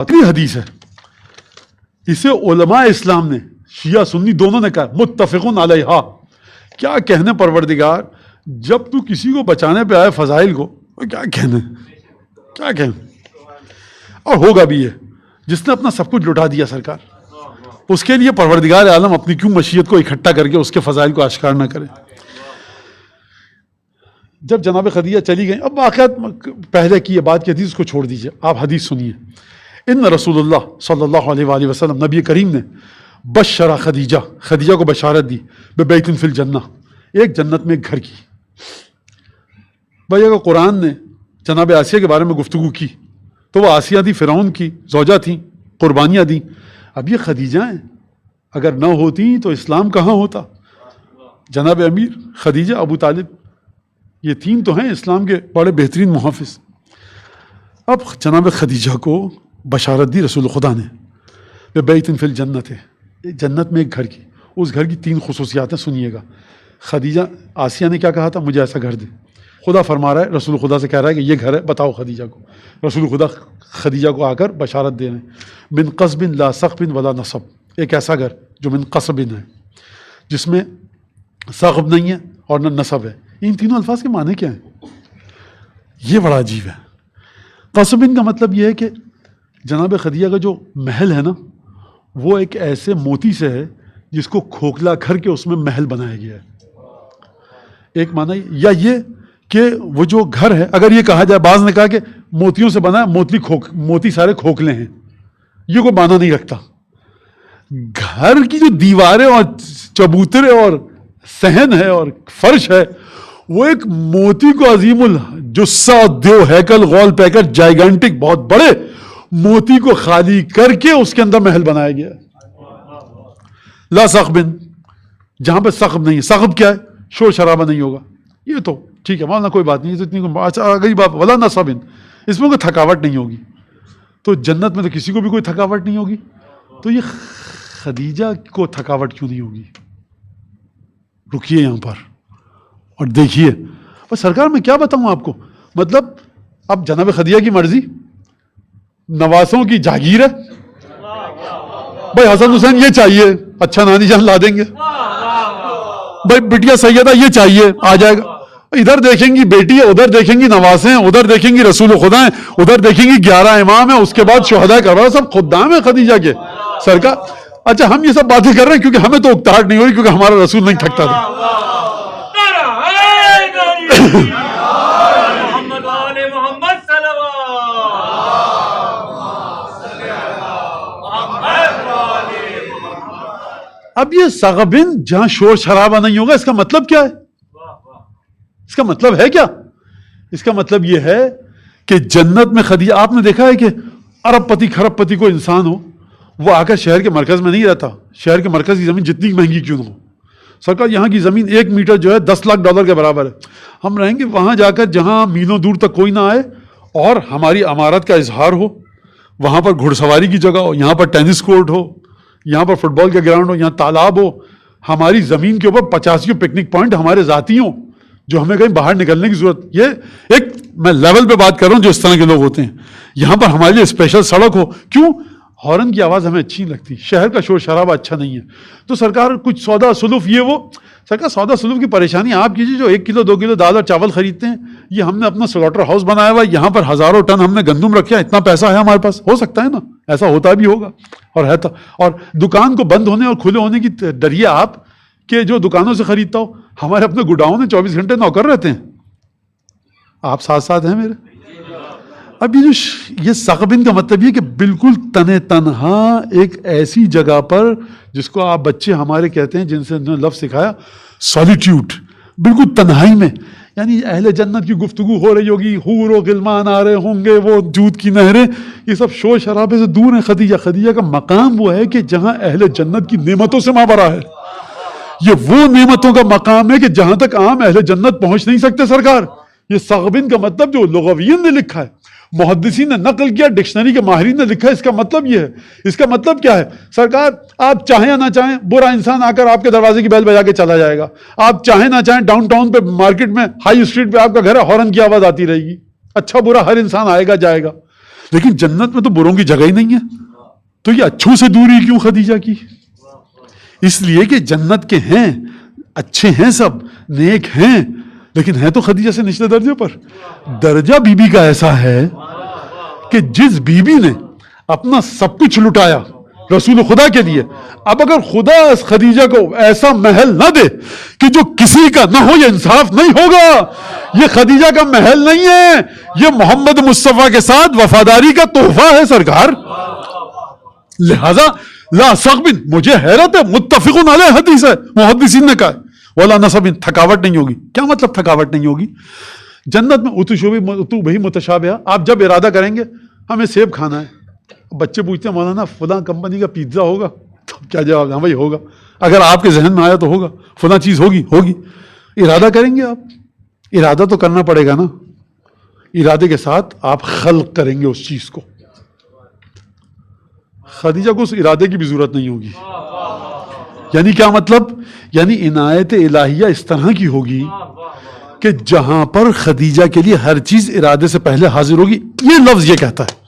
آخری حدیث ہے، اسے علماء اسلام نے شیعہ سنی دونوں نے کہا متفقن علیہا. کیا کہنے پروردگار، جب تو کسی کو بچانے پہ آئے فضائل کو، کیا کہنے، کیا کہنے. اور ہوگا بھی یہ، جس نے اپنا سب کچھ لٹا دیا سرکار، اس کے لیے پروردگار عالم اپنی کیوں مشیت کو اکٹھا کر کے اس کے فضائل کو اشکار نہ کرے. جب جناب خدیجہ چلی گئیں، اب واقعات پہلے کی یہ بات کی حدیث کو چھوڑ دیجئے، آپ حدیث سنیے. ان رسول اللہ صلی اللہ علیہ وآلہ وسلم، نبی کریم نے بشرا خدیجہ کو بشارت دی ببیت فی الجنہ، ایک جنت میں ایک گھر کی. بھائی اگر قرآن نے جناب آسیہ کے بارے میں گفتگو کی تو وہ آسیہ تھی، فرعون کی زوجہ تھیں، قربانیاں دیں. اب یہ خدیجہ ہیں، اگر نہ ہوتی تو اسلام کہاں ہوتا. جناب امیر خدیجہ، ابو طالب، یہ تین تو ہیں اسلام کے بڑے بہترین محافظ. اب جناب خدیجہ کو بشارت دی رسول خدا نے ببیت فی الجنت، جنت میں ایک گھر کی. اس گھر کی تین خصوصیات ہیں، سنیے گا. خدیجہ آسیہ نے کیا کہا تھا، مجھے ایسا گھر دے. خدا فرما رہا ہے، رسول خدا سے کہہ رہا ہے کہ یہ گھر ہے، بتاؤ خدیجہ کو. رسول خدا خدیجہ کو آ کر بشارت دے رہے ہیں، من قصب لا سقب ولا نصب، ایک ایسا گھر جو من قصب ہے، جس میں سقب نہیں ہے اور نہ نصب ہے. ان تینوں الفاظ کے معنی کیا ہیں؟ یہ بڑا عجیب ہے. قصب کا مطلب یہ ہے کہ جناب خدیجہ کا جو محل ہے نا، وہ ایک ایسے موتی سے ہے جس کو کھوکھلا کر کے اس میں محل بنایا گیا ہے. ایک معنی یا یہ کہ وہ جو گھر ہے، اگر یہ کہا جائے، بعض نے کہا کہ موتیوں سے بنا ہے، موتی سارے کھوکھلے ہیں، یہ کوئی معنی نہیں رکھتا. گھر کی جو دیواریں اور چبوترے اور صحن ہے اور فرش ہے، وہ ایک موتی کو عظیم الجثہ دیو ہیکل غول پیکر جائیگانٹک بہت بڑے موتی کو خالی کر کے اس کے اندر محل بنایا گیا. لا سقبن، جہاں پہ سقب نہیں ہے. سقب کیا ہے؟ شور شرابہ نہیں ہوگا. یہ تو ٹھیک ہے، مولانا کوئی بات نہیں، اتنی اگلی بات. ولا نصب، اس میں کوئی تھکاوٹ نہیں ہوگی. تو جنت میں تو کسی کو بھی کوئی تھکاوٹ نہیں ہوگی، تو یہ خدیجہ کو تھکاوٹ کیوں نہیں ہوگی؟ رکیے یہاں پر اور دیکھیے. اور سرکار میں کیا بتاؤں آپ کو، مطلب اب جناب خدیجہ کی مرضی، نواسوں کی جاگیر ہے. بھائی حسن حسین یہ چاہیے، اچھا نانی جان لا دیں گے. بھائی بٹیا سیدہ یہ چاہیے، آ جائے گا. ادھر دیکھیں گی بیٹی ہے، ادھر دیکھیں گی نواسے ہیں، ادھر دیکھیں گی رسول خدا ہیں، ادھر دیکھیں گی 11 امام ہیں، اس کے بعد شہداء کربلا، سب خدام ہیں خدیجہ کے. سرکار اچھا ہم یہ سب باتیں کر رہے ہیں کیونکہ ہمیں تو اکتاہٹ نہیں ہو رہی، کیونکہ ہمارا رسول نہیں تھکتا تھا. اب یہ سغبن جہاں شور شرابہ نہیں ہوگا، اس کا مطلب کیا ہے؟ اس کا مطلب ہے کیا؟ اس کا مطلب یہ ہے کہ جنت میں خدیجہ، آپ نے دیکھا ہے کہ ارب پتی کھرب پتی کو انسان ہو، وہ آ کر شہر کے مرکز میں نہیں رہتا. شہر کے مرکز کی زمین جتنی مہنگی کیوں نہ ہو، سرکار یہاں کی زمین 1 میٹر جو ہے $10 لاکھ کے برابر ہے. ہم رہیں گے وہاں جا کر جہاں میلوں دور تک کوئی نہ آئے اور ہماری عمارت کا اظہار ہو، وہاں پر گھڑ سواری کی جگہ ہو، یہاں پر ٹینس کورٹ ہو، یہاں پر فٹ بال کا گراؤنڈ ہو، یہاں تالاب ہو، ہماری زمین کے اوپر 85 پکنک پوائنٹ ہمارے ذاتی ہوں، جو ہمیں کہیں باہر نکلنے کی ضرورت. یہ ایک میں لیول پہ بات کر رہا ہوں جو اس طرح کے لوگ ہوتے ہیں. یہاں پر ہمارے لیے اسپیشل سڑک ہو. کیوں؟ ہارن کی آواز ہمیں اچھی نہیں لگتی، شہر کا شور شرابہ اچھا نہیں ہے. تو سرکار کچھ سودا سلوف یہ وہ، سرکار سودا سلوف کی پریشانی آپ کیجیے. جو 1 کلو 2 کلو دال اور چاول خریدتے ہیں، یہ ہم نے اپنا سلاٹر ہاؤس بنایا ہوا ہے، یہاں پر ہزاروں ٹن ہم نے گندم رکھا ہے، اتنا پیسہ ہے ہمارے پاس. ہو سکتا ہے نا، ایسا ہوتا بھی ہوگا اور ہے. اور دکان کو بند ہونے اور کھلے ہونے کی ڈریے آپ کہ جو دکانوں سے خریدتا ہو. ہمارے اپنے گوڈاؤن میں 24 گھنٹے نوکر رہتے ہیں. آپ ساتھ ساتھ ہیں میرے. اب یہ سقبن کا مطلب یہ کہ بالکل تنہا ایک ایسی جگہ پر جس کو آپ بچے ہمارے کہتے ہیں، جن سے انہوں نے لفظ سکھایا سالیٹیوڈ، بالکل تنہائی میں. یعنی اہل جنت کی گفتگو ہو رہی ہوگی، حور و غلمان آ رہے ہوں گے، وہ دودھ کی نہریں، یہ سب شور شرابے سے دور ہیں. خدیجہ کا مقام وہ ہے کہ جہاں اہل جنت کی نعمتوں سے مابرا ہے. یہ وہ نعمتوں کا مقام ہے کہ جہاں تک عام اہل جنت پہنچ نہیں سکتے. سرکار یہ سغبن کا مطلب جو لغویین نے لکھا ہے، محدثین نے نقل کیا، ڈکشنری کے ماہرین نے لکھا ہے، اس کا مطلب یہ ہے. اس کا مطلب کیا ہے سرکار؟ آپ چاہیں یا نہ چاہیں، برا انسان آ کر آپ کے دروازے کی بیل بجا کے چلا جائے گا. آپ چاہیں نہ چاہیں، ڈاؤن ٹاؤن پہ مارکیٹ میں ہائی اسٹریٹ پہ آپ کا گھر ہے، ہارن کی آواز آتی رہے گی. اچھا برا ہر انسان آئے گا جائے گا. لیکن جنت میں تو بروں کی جگہ ہی نہیں ہے، تو یہ اچھوں سے دوری کیوں خدیجہ کی؟ اس لیے کہ جنت کے ہیں، اچھے ہیں، سب نیک ہیں، لیکن ہے تو خدیجہ سے نچلے درجے پر۔ درجہ بی بی کا ایسا ہے کہ جس بی بی نے اپنا سب کچھ لٹایا رسول خدا کے لیے، اب اگر خدا اس خدیجہ کو ایسا محل نہ دے کہ جو کسی کا نہ ہو، یہ انصاف نہیں ہوگا۔ یہ خدیجہ کا محل نہیں ہے، یہ محمد مصطفیٰ کے ساتھ وفاداری کا تحفہ ہے سرکار۔ لہذا لا سقب، مجھے حیرت ہے، متفقن علیہ حدیث ہے، محدثین نے کہا ولا نصب، تھکاوٹ نہیں ہوگی۔ کیا مطلب تھکاوٹ نہیں ہوگی؟ جنت میں اتو بہی متشابہ، آپ جب ارادہ کریں گے ہمیں سیب کھانا ہے، بچے پوچھتے ہیں مولانا فلاں کمپنی کا پیزا ہوگا، تو کیا جواب؟ ہاں بھائی ہوگا۔ اگر آپ کے ذہن میں آیا تو ہوگا، فلاں چیز ہوگی۔ ارادہ کریں گے، آپ ارادہ تو کرنا پڑے گا نا، ارادے کے ساتھ آپ خلق کریں گے اس چیز کو۔ خدیجہ کو اس ارادے کی بھی ضرورت نہیں ہوگی۔ یعنی کیا مطلب؟ یعنی عنایت الہیہ اس طرح کی ہوگی کہ جہاں پر خدیجہ کے لیے ہر چیز ارادے سے پہلے حاضر ہوگی۔ یہ لفظ یہ کہتا ہے